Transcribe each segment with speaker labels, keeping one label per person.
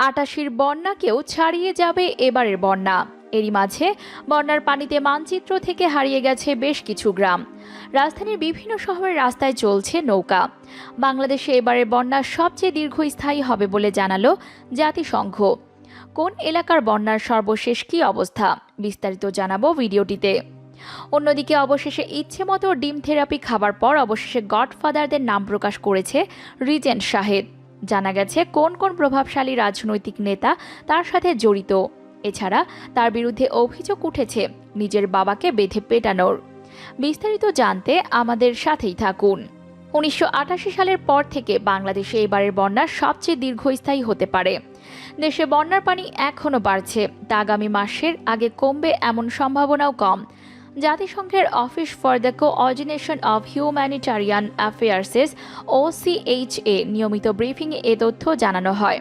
Speaker 1: ৮৮-র বন্যাকেও ছাড়িয়ে যাবে এবারের বন্যা। এরই মাঝে বন্যার পানিতে মানচিত্র থেকে হারিয়ে গেছে বেশ কিছু গ্রাম। রাজধানীর বিভিন্ন শহরের রাস্তায় চলছে নৌকা। বাংলাদেশে এবারের বন্যা সবচেয়ে দীর্ঘস্থায়ী হবে বলে জানালো জাতিসংঘ। কোন এলাকার বন্যার সর্বশেষ কী অবস্থা, বিস্তারিত জানাবো ভিডিওটিতে। অন্যদিকে অবশেষে ইচ্ছে মতো ডিম থেরাপি খাবার পর অবশেষে গডফাদারদের নাম প্রকাশ করেছে রিজেন্ট শাহেদ। জানা গেছে কোন কোন প্রভাবশালী রাজনৈতিক নেতা তার সাথে জড়িত। এছাড়া তার বিরুদ্ধে অভিযোগ উঠেছে নিজের বাবাকে বেঁধে পেটানোর। বিস্তারিত জানতে আমাদের সাথেই থাকুন। ১৯৮৮ সালের পর থেকে বাংলাদেশে এবারের বন্যা সবচেয়ে দীর্ঘস্থায়ী হতে পারে। দেশে বন্যার পানি এখনও বাড়ছে, তা আগামী মাসের আগে কমবে এমন সম্ভাবনাও কম। জাতিসংঘের office for the coordination of humanitarian affairs OCHA নিয়মিত ব্রিফিংয়ে এ তথ্য জানানো হয়।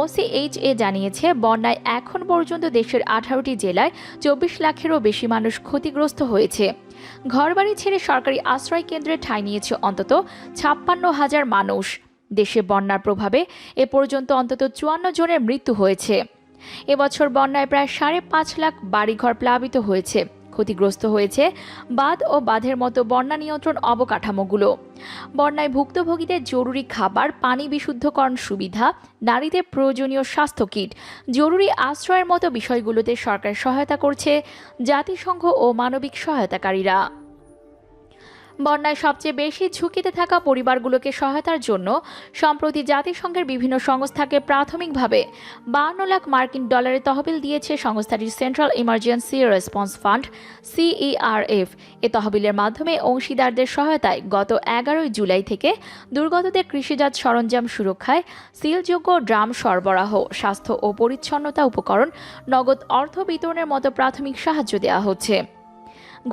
Speaker 1: OCHA জানিয়েছে, বন্যায় এখন পর্যন্ত দেশের 18টি জেলায় 24 লাখেরও বেশি মানুষ ক্ষতিগ্রস্ত হয়েছে। ঘরবাড়ি ছেড়ে সরকারি আশ্রয় কেন্দ্রে ঠাঁই নিয়েছে অন্তত 56,000 মানুষ। দেশে বন্যার প্রভাবে এ পর্যন্ত অন্তত 54 জনের মৃত্যু হয়েছে। এবছর বন্যায় প্রায় 5.5 লাখ বাড়িঘর প্লাবিত হয়েছে। ক্ষতিগ্রস্ত হয়েছে বাঁধ ও বাঁধের মতো বন্যা নিয়ন্ত্রণ অবকাঠামোগুলো। বন্যায় ভুক্তভোগীদের জরুরি খাবার, পানি বিশুদ্ধকরণ সুবিধা, নারীদের প্রয়োজনীয় স্বাস্থ্য কিট, জরুরি আশ্রয়ের মতো বিষয়গুলোতে সরকার সহায়তা করছে জাতিসংঘ ও মানবিক সহায়তাকারীরা। বন্যায় সবচেয়ে বেশি ঝুঁকিতে থাকা পরিবারগুলোকে সহায়তার জন্য সম্প্রতি জাতিসংঘের বিভিন্ন সংস্থাকে প্রাথমিকভাবে 52 লাখ মার্কিন ডলারের তহবিল দিয়েছে সংস্থাটির central emergency response fund CERF। এ তহবিলের মাধ্যমে অংশীদারদের সহায়তায় গত 11 জুলাই থেকে দুর্গতদের কৃষিজাত সরঞ্জাম সুরক্ষায় সিলযোগ্য ড্রাম সরবরাহ, স্বাস্থ্য ও পরিচ্ছন্নতা উপকরণ, নগদ অর্থ বিতরণের মতো প্রাথমিক সাহায্য দেওয়া হচ্ছে।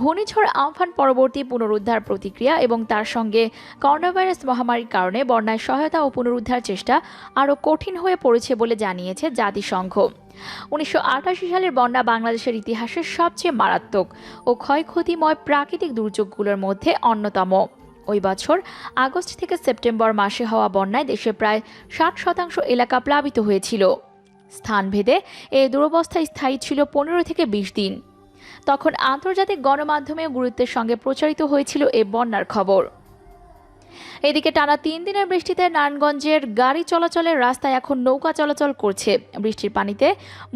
Speaker 1: ঘূর্ণিঝড় আমফান পরবর্তী পুনরুদ্ধার প্রতিক্রিয়া এবং তার সঙ্গে করোনাভাইরাস মহামারীর কারণে বন্যায় সহায়তা ও পুনরুদ্ধার চেষ্টা আরও কঠিন হয়ে পড়েছে বলে জানিয়েছে জাতিসংঘ। ১৯৮৮ সালের বন্যা বাংলাদেশের ইতিহাসের সবচেয়ে মারাত্মক ও ক্ষয়ক্ষতিময় প্রাকৃতিক দুর্যোগগুলোর মধ্যে অন্যতম। ওই বছর আগস্ট থেকে সেপ্টেম্বর মাসে হওয়া বন্যায় দেশে প্রায় 60% এলাকা প্লাবিত হয়েছিল। স্থানভেদে এই দুরবস্থা স্থায়ী ছিল 15 থেকে 20 দিন। তখন আন্তর্জাতিক গণমাধ্যমে গুরুত্বের সঙ্গে প্রচারিত হয়েছিল এ বন্যার খবর। এদিকে টানা 3 দিনের বৃষ্টিতে নারায়ণগঞ্জের গাড়ি চলাচলের রাস্তায় এখন নৌকা চলাচল করছে। বৃষ্টির পানিতে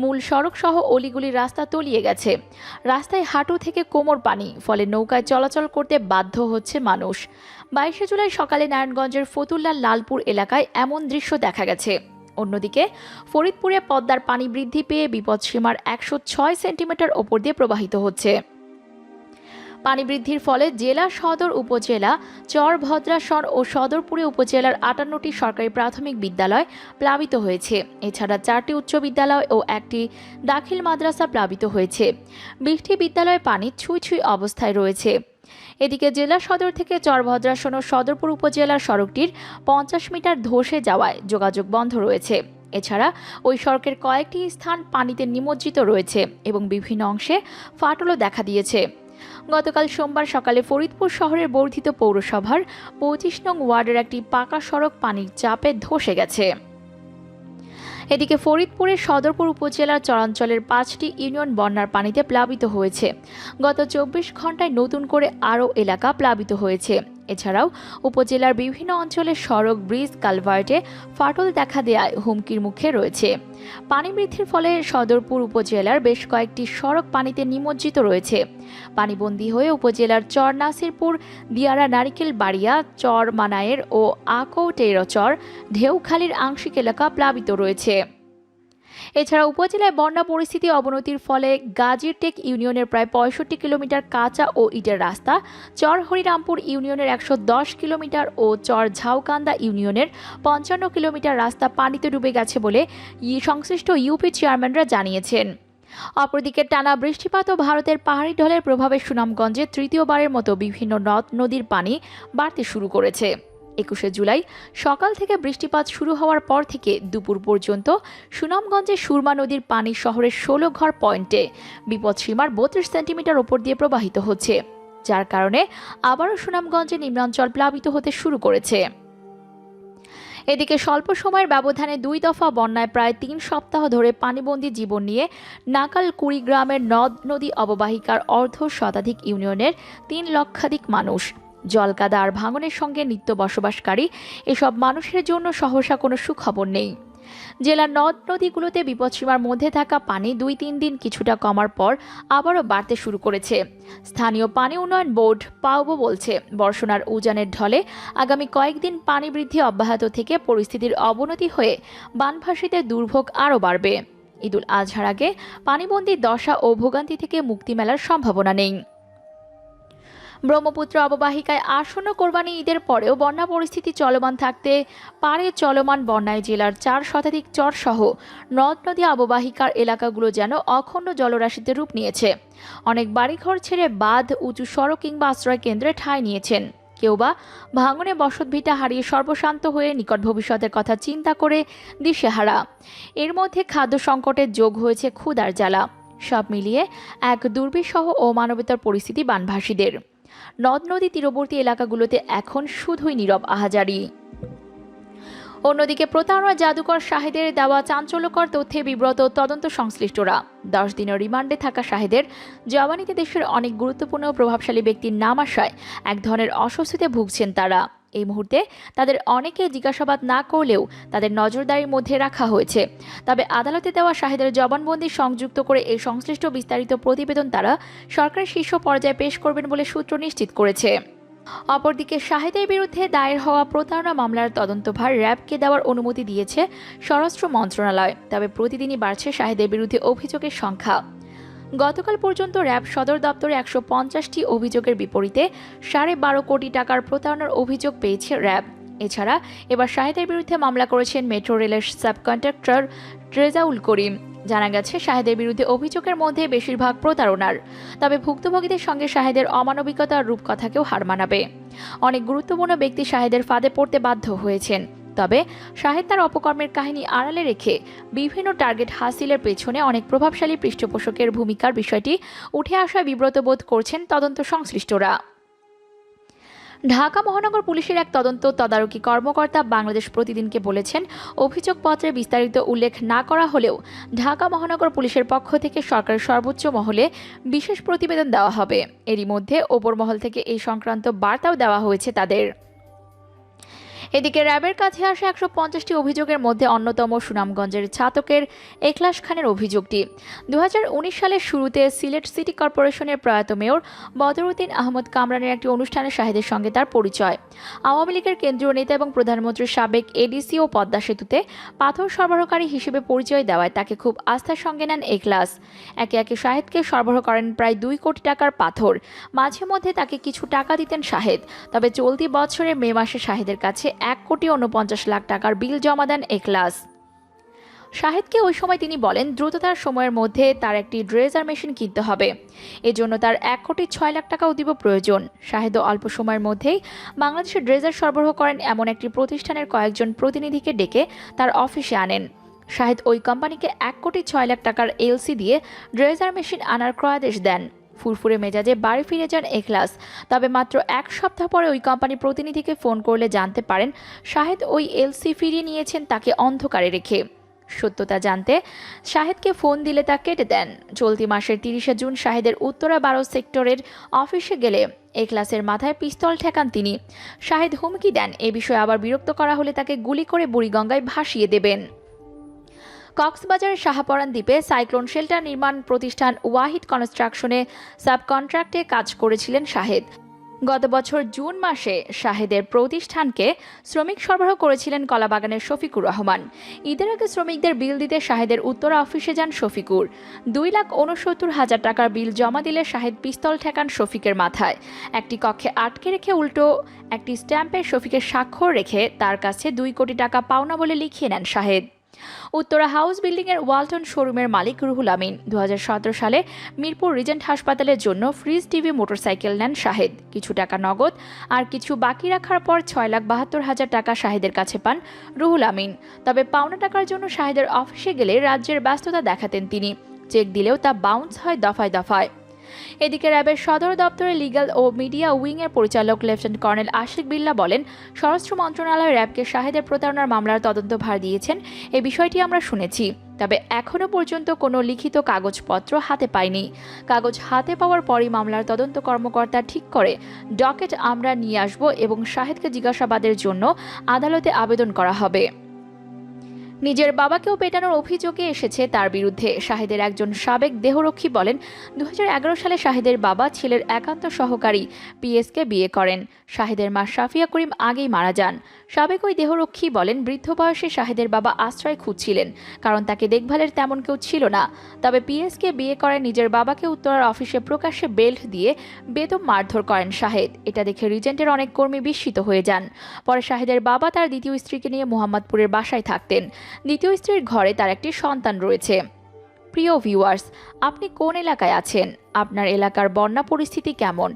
Speaker 1: মূল সড়ক সহ অলিগুলির রাস্তা তলিয়ে গেছে। রাস্তায় হাঁটু থেকে কোমর পানি, ফলে নৌকায় চলাচল করতে বাধ্য হচ্ছে মানুষ। 22 জুলাই সকালে নারায়ণগঞ্জের ফতুল্লা লালপুর এলাকায় এমন দৃশ্য দেখা গেছে। অন্যদিকে ফরিদপুরে পদ্মার পানি বৃদ্ধি পেয়ে বিপদসীমার 106 সেন্টিমিটার ওপর দিয়ে প্রবাহিত হচ্ছে। পানি বৃদ্ধির ফলে জেলা সদর উপজেলা, চরভদ্রাসন ও সদরপুরে উপজেলার 58টি সরকারি প্রাথমিক বিদ্যালয় প্লাবিত হয়েছে। এছাড়া 4টি উচ্চ বিদ্যালয় ও একটি দাখিল মাদ্রাসা প্লাবিত হয়েছে। 20টি বিদ্যালয়ে পানি ছুঁই ছুঁই অবস্থায় রয়েছে। এদিকে জেলা সদর থেকে চরভদ্রাসন ও সদরপুর উপজেলার সড়কটির 50 মিটার ধসে যাওয়ায় যোগাযোগ বন্ধ রয়েছে। এছাড়া ওই সড়কের কয়েকটি স্থান পানিতে নিমজ্জিত রয়েছে এবং বিভিন্ন অংশে ফাটলও দেখা দিয়েছে। গতকাল সোমবার সকালে ফরিদপুর শহরের বর্ধিত পৌরসভার 25 নং ওয়ার্ডের একটি পাকা সড়ক পানির চাপে ধসে গেছে। এদিকে ফরিদপুরের সদরপুর উপজেলার চরাঞ্চলের 5টি ইউনিয়ন বন্যার পানিতে প্লাবিত হয়েছে। গত 24 ঘন্টায় নতুন করে আরও এলাকা প্লাবিত হয়েছে। এছাড়াও উপজেলার বিভিন্ন অঞ্চলের সড়ক, ব্রিজ, কালভার্টে ফাটল দেখা দেয়ায় হুমকির মুখে রয়েছে। পানি বৃদ্ধির ফলে সদরপুর উপজেলার বেশ কয়েকটি সড়ক পানিতে নিমজ্জিত রয়েছে। পানিবন্দী হয়ে উপজেলার চর নাসিরপুর, দিয়ারা, নারিকেল বাড়িয়া, চর মানায়ের ও আকৌটেরচর, ঢেউখালীর আংশিক এলাকা প্লাবিত রয়েছে। এছাড়া উপজেলায় বন্যা পরিস্থিতি অবনতির ফলে গাজীরটেক ইউনিয়নের প্রায় 65 কিলোমিটার কাঁচা ও ইটের রাস্তা, চর হরিরামপুর ইউনিয়নের 110 কিলোমিটার ও চর ঝাউকান্দা ইউনিয়নের 55 কিলোমিটার রাস্তা পানিতে ডুবে গেছে বলে সংশ্লিষ্ট ইউপি চেয়ারম্যানরা জানিয়েছেন। অপরদিকে টানা বৃষ্টিপাত ও ভারতের পাহাড়ি ঢলের প্রভাবে সুনামগঞ্জে তৃতীয়বারের মতো বিভিন্ন নদ নদীর পানি বাড়তে শুরু করেছে। 21 জুলাই সকাল থেকে বৃষ্টিপাত শুরু হওয়ার পর থেকে দুপুর পর্যন্ত সুনামগঞ্জে সুরমা নদীর পানি শহরের 16 ঘর পয়েন্টে বিপদসীমার 32 সেন্টিমিটার ওপর দিয়ে প্রবাহিত হচ্ছে, যার কারণে আবারও সুনামগঞ্জে নিম্নাঞ্চল প্লাবিত হতে শুরু করেছে। এদিকে স্বল্প সময়ের ব্যবধানে 2 দফা বন্যায় প্রায় 3 সপ্তাহ ধরে পানিবন্দী জীবন নিয়ে নাকাল কুড়িগ্রামের নদ নদী অববাহিকার অর্ধ শতাধিক ইউনিয়নের 3 লক্ষাধিক মানুষ। জলকাদা আর ভাঙনের সঙ্গে নিত্য বসবাসকারী এসব মানুষের জন্য সহসা কোনো সুখবর নেই। জেলার নদ নদীগুলোতে বিপদসীমার মধ্যে থাকা পানি 2-3 দিন কিছুটা কমার পর আবারও বাড়তে শুরু করেছে। স্থানীয় পানি উন্নয়ন বোর্ড পাওবো বলছে, বর্ষণার উজানের ঢলে আগামী কয়েকদিন পানি বৃদ্ধি অব্যাহত থেকে পরিস্থিতির অবনতি হয়ে বানভাসীদের দুর্ভোগ আরও বাড়বে। ঈদুল আজহার আগে পানিবন্দী দশা ও ভোগান্তি থেকে মুক্তি মেলার সম্ভাবনা নেই। ব্রহ্মপুত্র অববাহিকায় আসন্ন কোরবানি ঈদের পরেও বন্যা পরিস্থিতি চলমান থাকতে পারে। চলমান বন্যায় জেলার 4 শতাধিক চরসহ নদ নদী অববাহিকার এলাকাগুলো যেন অখণ্ড জলরাশিতে রূপ নিয়েছে। অনেক বাড়িঘর ছেড়ে বাঁধ, উঁচু সড়ক কিংবা আশ্রয় কেন্দ্রে ঠাঁই নিয়েছেন। কেউ বা ভাঙনে বসতভিটা হারিয়ে সর্বশান্ত হয়ে নিকট ভবিষ্যতের কথা চিন্তা করে দিশেহারা। এর মধ্যে খাদ্য সংকটের যোগ হয়েছে ক্ষুধার জ্বালা। সব মিলিয়ে এক দুর্বিষহ ও মানবতার পরিস্থিতি বানভাসীদের। নদ নদী তীরবর্তী এলাকাগুলোতে এখন শুধুই নীরব আহাজারি। অন্যদিকে প্রতারণা জাদুকর শাহেদের দেওয়া চাঞ্চল্যকর তথ্যে বিব্রত তদন্ত সংশ্লিষ্টরা। 10 দিনের রিমান্ডে থাকা শাহেদের জবানিতে দেশের অনেক গুরুত্বপূর্ণ ও প্রভাবশালী ব্যক্তির নাম আসায় এক ধরনের অস্বস্তিতে ভুগছেন তারা। এই মুহূর্তে তাদের অনেকে জিজ্ঞাসাবাদ না করলেও তাদের নজরদারির মধ্যে রাখা হয়েছে। তবে আদালতে দেওয়া শাহেদের জবানবন্দি সংযুক্ত করে এই সংশ্লিষ্ট বিস্তারিত প্রতিবেদন তারা সরকারের শীর্ষ পর্যায়ে পেশ করবেন বলে সূত্র নিশ্চিত করেছে। অপরদিকে শাহেদের বিরুদ্ধে দায়ের হওয়া প্রতারণা মামলার তদন্তভার র্যাবকে দেওয়ার অনুমতি দিয়েছে স্বরাষ্ট্র মন্ত্রণালয়। তবে প্রতিদিনই বাড়ছে শাহেদের বিরুদ্ধে অভিযোগের সংখ্যা। গতকাল পর্যন্ত র্যাব সদর দপ্তরে 150টি অভিযোগের বিপরীতে 12.5 কোটি টাকার প্রতারণার অভিযোগ পেয়েছে র্যাব। এছাড়া এবার শাহেদের বিরুদ্ধে মামলা করেছেন মেট্রো রেলের সাবকন্ট্রাক্টর রেজাউল করিম। জানা গেছে শাহেদের বিরুদ্ধে অভিযোগের মধ্যে বেশিরভাগ প্রতারণার। তবে ভুক্তভোগীদের সঙ্গে শাহেদের অমানবিকতার রূপকথাকেও হার মানাবে। অনেক গুরুত্বপূর্ণ ব্যক্তি শাহেদের ফাঁদে পড়তে বাধ্য হয়েছেন। তবে শাহেদ তার অপকর্মের কাহিনী আড়ালে রেখে বিভিন্ন টার্গেট হাসিলের পেছনে অনেক প্রভাবশালী পৃষ্ঠপোষকের ভূমিকার বিষয়টি উঠে আসায় বিব্রত বোধ করছেন তদন্ত সংশ্লিষ্টরা। ঢাকা মহানগর পুলিশের এক তদারকি কর্মকর্তা বাংলাদেশ প্রতিদিনকে বলেছেন, অভিযোগপত্রে বিস্তারিত উল্লেখ না করা হলেও ঢাকা মহানগর পুলিশের পক্ষ থেকে সরকারের সর্বোচ্চ মহলে বিশেষ প্রতিবেদন দেওয়া হবে। এরই মধ্যে ওপর মহল থেকে এই সংক্রান্ত বার্তাও দেওয়া হয়েছে তাদের। এদিকে র্যাবের কাছে আসা 150টি অভিযোগের মধ্যে অন্যতম সুনামগঞ্জের ছাতকের এখলাস খানের অভিযোগটি। 2019 সালের শুরুতে সিলেট সিটি কর্পোরেশনের প্রয়াত মেয়র বদরউদ্দিন আহমদ কামরানের একটি অনুষ্ঠানে শাহেদের সঙ্গে তার পরিচয়। আওয়ামী লীগের কেন্দ্রীয় নেতা এবং প্রধানমন্ত্রীর সাবেক এডিসি ও পদ্মা সেতুতে পাথর সরবরাহকারী হিসেবে পরিচয় দেওয়ায় তাকে খুব আস্থার সঙ্গে নেন এখলাস। একে একে শাহেদকে সরবরাহ করেন প্রায় 2 কোটি টাকার পাথর। মাঝে মধ্যে তাকে কিছু টাকা দিতেন শাহেদ। তবে চলতি বছরের মে মাসে শাহেদের কাছে 1,49,00,000 টাকার বিল জমা দেন এখলাস। শাহেদকে ওই সময় তিনি বলেন, দ্রুততার সময়ের মধ্যে তার একটি ড্রেজার মেশিন কিনতে হবে। এজন্য তার 1,06,00,000 টাকা অতীব প্রয়োজন। শাহেদও অল্প সময়ের মধ্যেই বাংলাদেশে ড্রেজার সরবরাহ করেন এমন একটি প্রতিষ্ঠানের কয়েকজন প্রতিনিধিকে ডেকে তার অফিসে আনেন। শাহেদ ওই কোম্পানিকে 1,06,00,000 টাকার এলসি দিয়ে ড্রেজার মেশিন আনার ক্রয়াদেশ দেন। ফুরফুরে মেজাজে বাড়ি ফিরে যান এখলাস। তবে মাত্র 1 সপ্তাহ পরে ওই কোম্পানি প্রতিনিধিকে ফোন করলে জানতে পারেন শাহেদ ওই এলসি ফিরিয়ে নিয়েছেন তাকে অন্ধকারে রেখে। সত্যতা জানতে শাহেদকে ফোন দিলে তা কেটে দেন। চলতি মাসের 30শে জুন শাহেদের উত্তরা 12 সেক্টরের অফিসে গেলে এখলাসের মাথায় পিস্তল ঠেকান তিনি। শাহেদ হুমকি দেন এ বিষয়ে আবার বিরক্ত করা হলে তাকে গুলি করে বুড়িগঙ্গায় ভাসিয়ে দেবেন। কক্সবাজারের শাহপরান দ্বীপে সাইক্লোন শেল্টার নির্মাণ প্রতিষ্ঠান ওয়াহিদ কনস্ট্রাকশনে সাবকন্ট্রাক্টে কাজ করেছিলেন শাহেদ। গত বছর জুন মাসে শাহেদের প্রতিষ্ঠানকে শ্রমিক সরবরাহ করেছিলেন কলাবাগানের শফিকুর রহমান। ঈদের আগে শ্রমিকদের বিল দিতে শাহেদের উত্তরা অফিসে যান শফিকুর। 2,69,000 টাকার বিল জমা দিলে শাহেদ পিস্তল ঠেকান শফিকের মাথায়। একটি কক্ষে আটকে রেখে উল্টো একটি স্ট্যাম্পে শফিকের স্বাক্ষর রেখে তার কাছে 2 কোটি টাকা পাওনা বলে লিখিয়ে নেন শাহেদ। উত্তরা হাউস বিল্ডিংয়ের ওয়ালটন শোরুমের মালিক রুহুল আমিন 2017 সালে মিরপুর রিজেন্ট হাসপাতালের জন্য ফ্রিজ টিভি মোটরসাইকেল নেন শাহেদ। কিছু টাকা নগদ আর কিছু বাকি রাখার পর 6,72,000 টাকা শাহেদের কাছে পান রুহুল আমিন। তবে পাওনা টাকার জন্য শাহেদের অফিসে গেলে রাজ্যের ব্যস্ততা দেখাতেন তিনি। চেক দিলেও তা বাউন্স হয় দফায় দফায়। এদিকে র্যাবের সদর দপ্তরের লিগ্যাল ও মিডিয়া উইংয়ের পরিচালক লেফটেন্যান্ট কর্নেল আশিক বিল্লা বলেন, স্বরাষ্ট্র মন্ত্রণালয় র্যাবকে শাহেদের প্রতারণার মামলার তদন্তভার দিয়েছেন। এই বিষয়টি আমরা শুনেছি, তবে এখনও পর্যন্ত কোনো লিখিত কাগজপত্র হাতে পাইনি। কাগজ হাতে পাওয়ার পরই মামলার তদন্ত কর্মকর্তা ঠিক করে ডকেট আমরা নিয়ে আসব এবং শাহেদকে জিজ্ঞাসাবাদের জন্য আদালতে আবেদন করা হবে। নিজের বাবাকেও পেটানোর অভিযোগে এসেছে তার বিরুদ্ধে। শাহেদের একজন সাবেক দেহরক্ষী বলেন, 2011 সালে শাহেদের বাবা ছেলের একান্ত সহকারী পিএসকে বিয়ে করেন। শাহেদের মা সাফিয়া করিম আগেই মারা যান। সাবেক ওই দেহরক্ষী বলেন, বৃদ্ধ বয়সে শাহেদের বাবা আশ্রয় খুঁজছিলেন, কারণ তাকে দেখভালের তেমন কেউ ছিল না। তবে পিএসকে বিয়ে করেন নিজের বাবাকে উত্তরার অফিসে প্রকাশ্যে বেল্ট দিয়ে বেদম মারধর করেন শাহেদ। এটা দেখে রিজেন্টের অনেক কর্মী বিস্মিত হয়ে যান। পরে শাহেদের বাবা তার দ্বিতীয় স্ত্রীকে নিয়ে মোহাম্মদপুরের বাসায় থাকতেন। দ্বিতীয় স্ত্রীর ঘরে তার একটি সন্তান রয়েছে। প্রিয় ভিউয়ার্স, আপনি কোন এলাকায় আছেন? আপনার এলাকার বন্যা পরিস্থিতি কেমন?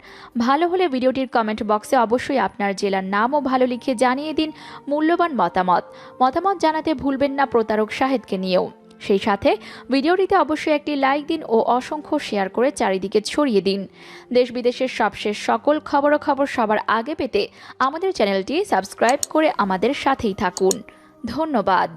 Speaker 1: ভালো হলে ভিডিওটির কমেন্ট বক্সে অবশ্যই আপনার জেলার নাম ও ভালো লিখে জানিয়ে দিন মূল্যবান মতামত জানাতে ভুলবেন না প্রতারক শাহেদকে নিয়েও। সেই সাথে ভিডিওটিতে অবশ্যই একটি লাইক দিন ও অসংখ্য শেয়ার করে চারিদিকে ছড়িয়ে দিন। দেশ বিদেশের সবশেষ সকল খবর সবার আগে পেতে আমাদের চ্যানেলটি সাবস্ক্রাইব করে আমাদের সাথেই থাকুন। ধন্যবাদ।